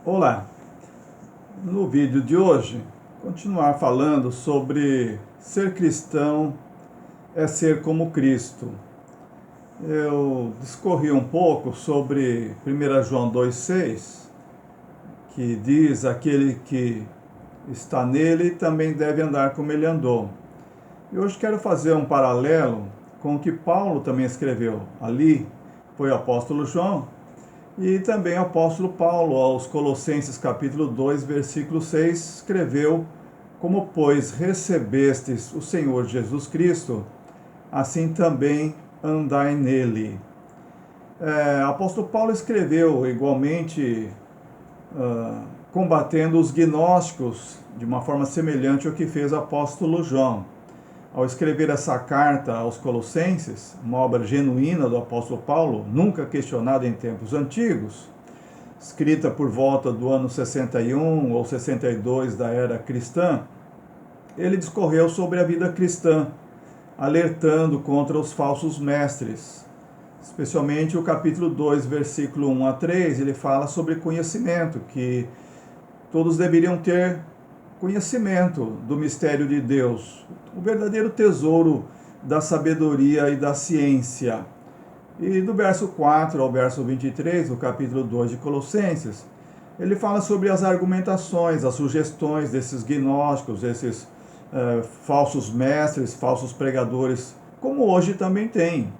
Olá, no vídeo de hoje, continuar falando sobre ser cristão é ser como Cristo. Eu discorri um pouco sobre 1 João 2,6, que diz: aquele que está nele também deve andar como ele andou. E hoje quero fazer um paralelo com o que Paulo também escreveu. Ali foi o apóstolo João, e também o apóstolo Paulo, aos Colossenses capítulo 2, versículo 6, escreveu: como, pois, recebestes o Senhor Jesus Cristo, assim também andai nele. O apóstolo Paulo escreveu igualmente combatendo os gnósticos de uma forma semelhante ao que fez o apóstolo João. Ao escrever essa carta aos Colossenses, uma obra genuína do apóstolo Paulo, nunca questionada em tempos antigos, escrita por volta do ano 61 ou 62 da era cristã, ele discorreu sobre a vida cristã, alertando contra os falsos mestres. Especialmente o capítulo 2, versículo 1 a 3, ele fala sobre conhecimento, que todos deveriam ter conhecimento do mistério de Deus, o verdadeiro tesouro da sabedoria e da ciência. E do verso 4 ao verso 23, do capítulo 2 de Colossenses, ele fala sobre as argumentações, as sugestões desses gnósticos, desses falsos mestres, falsos pregadores, como hoje também tem,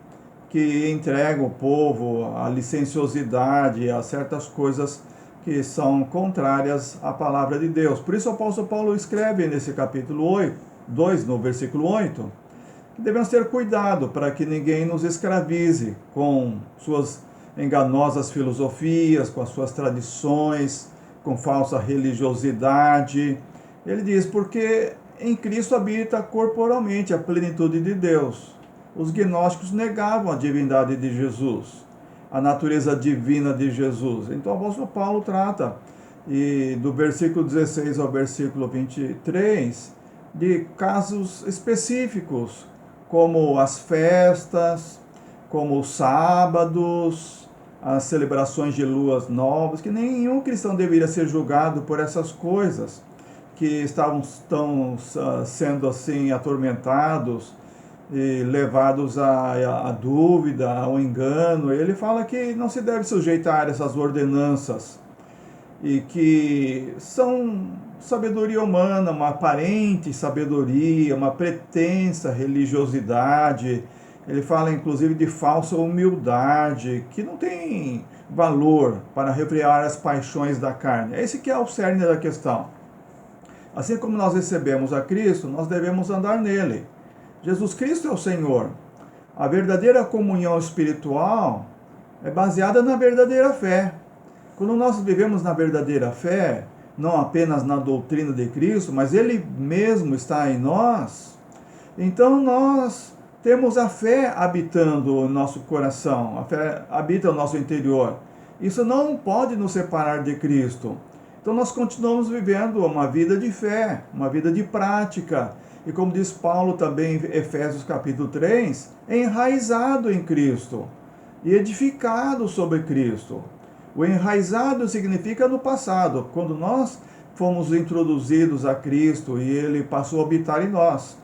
que entregam o povo à licenciosidade, a certas coisas que são contrárias à palavra de Deus. Por isso o apóstolo Paulo escreve nesse capítulo 2, no versículo 8, que devemos ter cuidado para que ninguém nos escravize com suas enganosas filosofias, com as suas tradições, com falsa religiosidade. Ele diz: porque em Cristo habita corporalmente a plenitude de Deus. Os gnósticos negavam a divindade de Jesus, a natureza divina de Jesus. Então o apóstolo Paulo trata, e do versículo 16 ao versículo 23, de casos específicos, como as festas, como os sábados, as celebrações de luas novas, que nenhum cristão deveria ser julgado por essas coisas, que estão sendo assim atormentados e levados à dúvida, ao engano. Ele fala que não se deve sujeitar a essas ordenanças e que são sabedoria humana, uma aparente sabedoria, uma pretensa religiosidade. Ele fala inclusive de falsa humildade, que não tem valor para refrear as paixões da carne. Esse que é o cerne da questão. Assim como nós recebemos a Cristo, nós devemos andar nele. Jesus Cristo é o Senhor. A verdadeira comunhão espiritual é baseada na verdadeira fé. Quando nós vivemos na verdadeira fé, não apenas na doutrina de Cristo, mas Ele mesmo está em nós, então nós temos a fé habitando o nosso coração, a fé habita o nosso interior. Isso não pode nos separar de Cristo. Então nós continuamos vivendo uma vida de fé, uma vida de prática. E como diz Paulo também em Efésios capítulo 3, enraizado em Cristo e edificado sobre Cristo. O enraizado significa no passado, quando nós fomos introduzidos a Cristo e Ele passou a habitar em nós.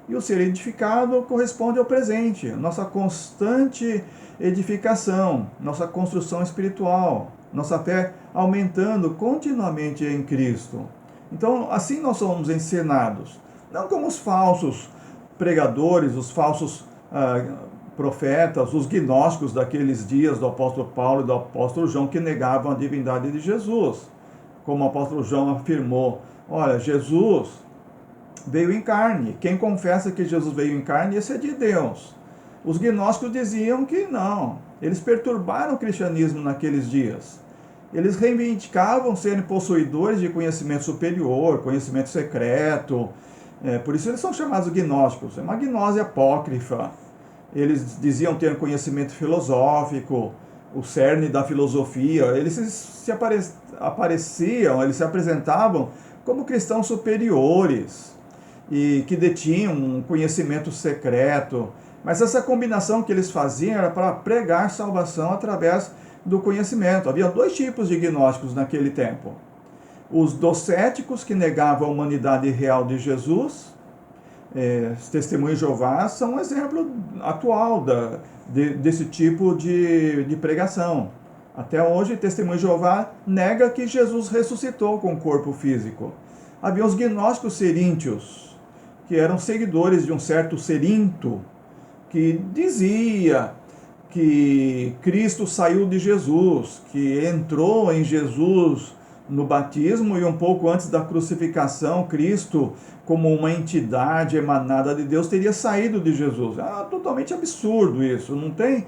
E o ser edificado corresponde ao presente, nossa constante edificação, nossa construção espiritual, nossa fé aumentando continuamente em Cristo. Então, assim nós somos ensinados. Não como os falsos pregadores, os falsos profetas, os gnósticos daqueles dias do apóstolo Paulo e do apóstolo João, que negavam a divindade de Jesus. Como o apóstolo João afirmou: olha, Jesus veio em carne. Quem confessa que Jesus veio em carne, esse é de Deus. Os gnósticos diziam que não. Eles perturbaram o cristianismo naqueles dias. Eles reivindicavam serem possuidores de conhecimento superior, conhecimento secreto. Por isso eles são chamados gnósticos. É uma gnose apócrifa. Eles diziam ter conhecimento filosófico, o cerne da filosofia. Eles se apareciam, eles se apresentavam como cristãos superiores e que detinham um conhecimento secreto. Mas essa combinação que eles faziam era para pregar salvação através do conhecimento. Havia dois tipos de gnósticos naquele tempo. Os docéticos, que negavam a humanidade real de Jesus. Os testemunhos de Jeová são um exemplo atual desse tipo de pregação. Até hoje, testemunho de Jeová nega que Jesus ressuscitou com o corpo físico. Havia os gnósticos seríntios, que eram seguidores de um certo Cerinto, que dizia que Cristo saiu de Jesus, que entrou em Jesus no batismo e um pouco antes da crucificação, Cristo, como uma entidade emanada de Deus, teria saído de Jesus. Totalmente absurdo isso, não tem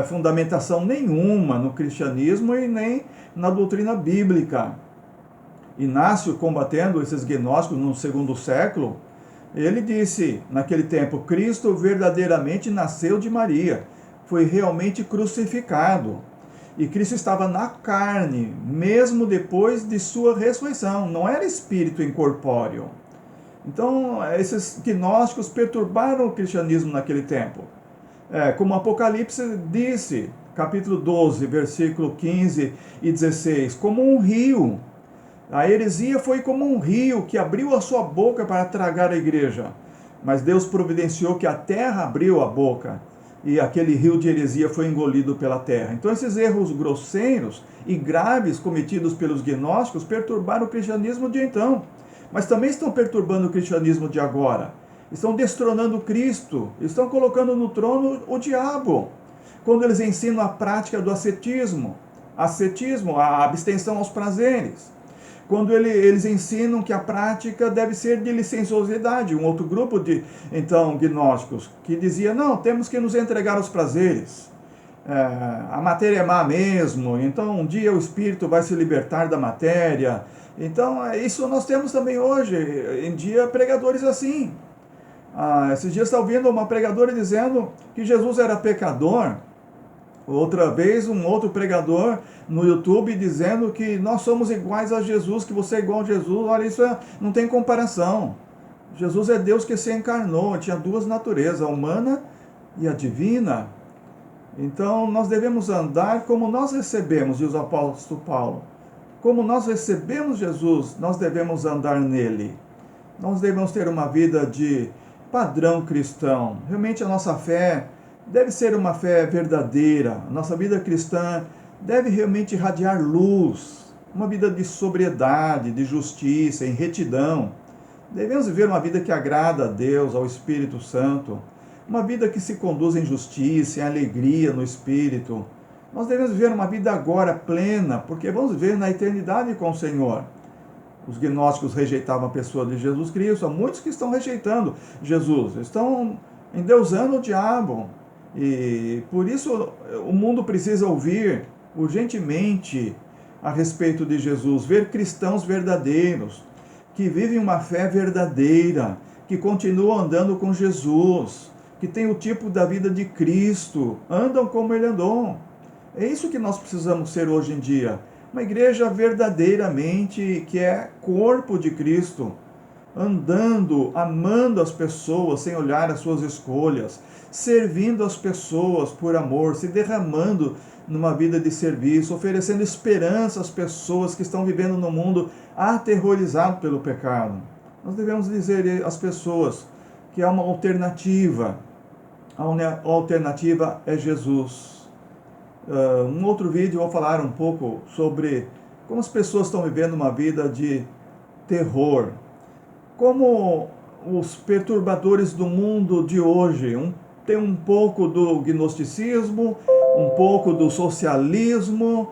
fundamentação nenhuma no cristianismo e nem na doutrina bíblica. Inácio, combatendo esses gnósticos no segundo século, ele disse, naquele tempo, Cristo verdadeiramente nasceu de Maria, foi realmente crucificado. E Cristo estava na carne, mesmo depois de sua ressurreição, não era espírito incorpóreo. Então, esses gnósticos perturbaram o cristianismo naquele tempo. Como Apocalipse disse, capítulo 12, versículo 15 e 16, como um rio. A heresia foi como um rio que abriu a sua boca para tragar a igreja. Mas Deus providenciou que a terra abriu a boca e aquele rio de heresia foi engolido pela terra. Então esses erros grosseiros e graves cometidos pelos gnósticos perturbaram o cristianismo de então, mas também estão perturbando o cristianismo de agora. Estão destronando Cristo, estão colocando no trono o diabo, quando eles ensinam a prática do ascetismo, a abstenção aos prazeres. Quando eles ensinam que a prática deve ser de licenciosidade. Um outro grupo de, então, gnósticos, que dizia, não, temos que nos entregar aos prazeres. A matéria é má mesmo, então um dia o espírito vai se libertar da matéria. Então, isso nós temos também hoje, em dia, pregadores assim. Esses dias estava ouvindo uma pregadora dizendo que Jesus era pecador. Outra vez, um outro pregador no YouTube dizendo que nós somos iguais a Jesus, que você é igual a Jesus. Olha, isso não tem comparação. Jesus é Deus que se encarnou, tinha duas naturezas, a humana e a divina. Então, nós devemos andar como nós recebemos, diz o apóstolo Paulo. Como nós recebemos Jesus, nós devemos andar nele. Nós devemos ter uma vida de padrão cristão. Realmente a nossa fé deve ser uma fé verdadeira. A nossa vida cristã deve realmente irradiar luz, uma vida de sobriedade, de justiça, em retidão. Devemos viver uma vida que agrada a Deus, ao Espírito Santo, uma vida que se conduz em justiça, em alegria no Espírito. Nós devemos viver uma vida agora plena, porque vamos viver na eternidade com o Senhor. Os gnósticos rejeitavam a pessoa de Jesus Cristo, há muitos que estão rejeitando Jesus, estão endeusando o diabo. E por isso o mundo precisa ouvir urgentemente a respeito de Jesus, ver cristãos verdadeiros, que vivem uma fé verdadeira, que continuam andando com Jesus, que têm o tipo da vida de Cristo, andam como ele andou. É isso que nós precisamos ser hoje em dia, uma igreja verdadeiramente que é corpo de Cristo, andando, amando as pessoas sem olhar as suas escolhas, servindo as pessoas por amor, se derramando numa vida de serviço, oferecendo esperança às pessoas que estão vivendo no mundo aterrorizado pelo pecado. Nós devemos dizer às pessoas que há uma alternativa. A alternativa é Jesus. Um outro vídeo eu vou falar um pouco sobre como as pessoas estão vivendo uma vida de terror. Como os perturbadores do mundo de hoje tem um pouco do gnosticismo, um pouco do socialismo,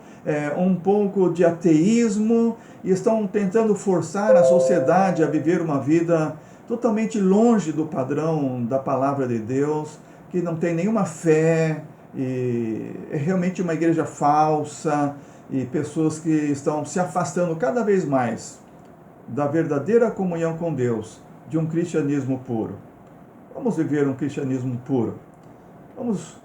um pouco de ateísmo, e estão tentando forçar a sociedade a viver uma vida totalmente longe do padrão da palavra de Deus, que não tem nenhuma fé, e é realmente uma igreja falsa, e pessoas que estão se afastando cada vez mais da verdadeira comunhão com Deus, de um cristianismo puro. Vamos viver um cristianismo puro. Vamos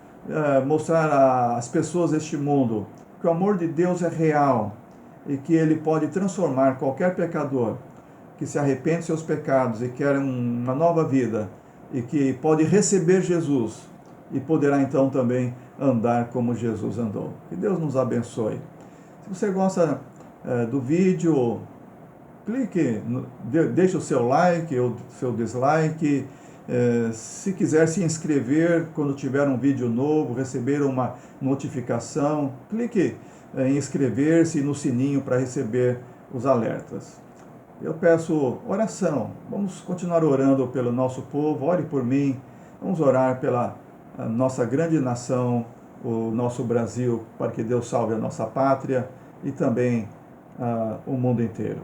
mostrar às pessoas deste mundo que o amor de Deus é real e que ele pode transformar qualquer pecador que se arrepende de seus pecados e quer uma nova vida e que pode receber Jesus e poderá então também andar como Jesus andou. Que Deus nos abençoe. Se você gosta do vídeo, clique, deixe o seu like ou seu dislike. Se quiser se inscrever quando tiver um vídeo novo, receber uma notificação, clique em inscrever-se no sininho para receber os alertas. Eu peço oração. Vamos continuar orando pelo nosso povo. Ore por mim. Vamos orar pela nossa grande nação, o nosso Brasil, para que Deus salve a nossa pátria e também o mundo inteiro.